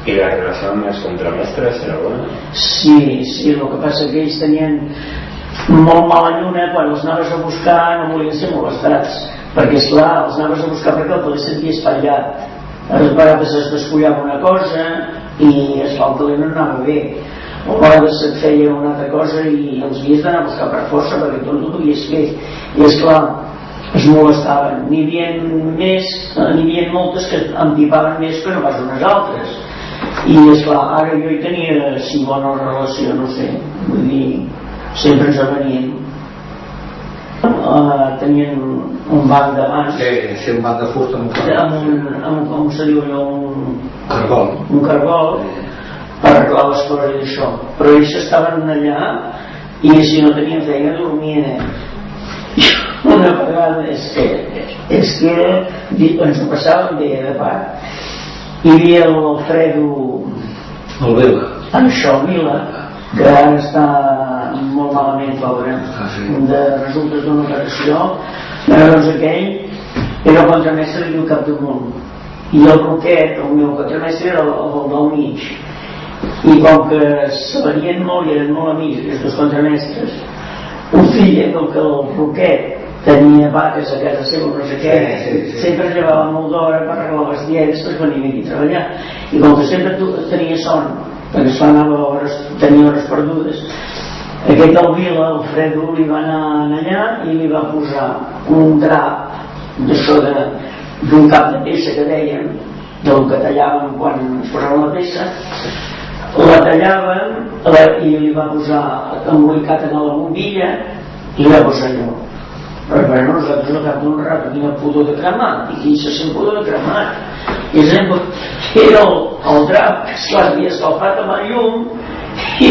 ¿Y la relació amb els contramestres era bona? Sí, el que passa que ells tenien molt mala lluna. Quan els anaves a buscar no volien ser molestats, perquè esclar, els anaves a buscar perquè el poder sentir espatllat. A vegades es descullava una cosa i es fa el talent no anava bé, o a vegades et feia una altra cosa i els havies d'anar a buscar per força perquè tu no ho podies fer, i esclar, es molestaven. N'hi havia moltes que empipaven més que no pas unes altres, i esclar, ara jo hi tenia sí bona relació, no sé, vull dir, sempre ens venien. Tenien un banc de mans, un banc de fusta amb com se diu allò, un cargol per arreglar les coses i això, però ells estaven allà i si no tenien feina dormien. Una vegada és que ens ho passàvem bé de part. Hi havia l'Alfredo Vila, que ara està molt malament, pobre, de resultes d'una operació. Doncs aquell era el contramestre del capdamunt i el Roquet, el meu contramestre, era el del mig, i com que se venien molt i eren molt amics aquests dos contramestres, ho feia com que el Roquet tenia vaques a casa seva, no sé què, sempre llevava molt d'hora per arreglar les dietes, doncs venia aquí a treballar, i com que sempre tenia son perquè es anava hores, tenia hores perdudes, aquest al Vila, Alfredo, li va anar allà i li va posar un drap d'això d'un cap de peça que deien, del que tallaven quan es posaven la peça, la tallaven i li va posar embolicat en la bombilla i li va posar allò. Però bueno, nosaltres al cap d'un rato quina pudor de cremat, i qui se sent pudor de cremat, i era el drap que s'havia escalfat amb el llum, i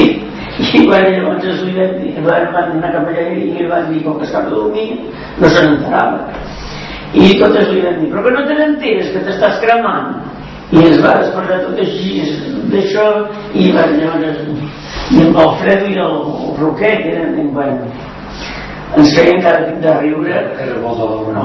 quan llavors li vam dir, van anar cap allà i li van dir, com que estava dormint, no se n'enterava, i totes li van dir, però que no te n'enteres que t'estàs cremant, i es va despertar tot així d'això, i llavors i amb Alfredo i el Roquet eren, bueno, ens feien cada tip de riure. Era molt de la bona.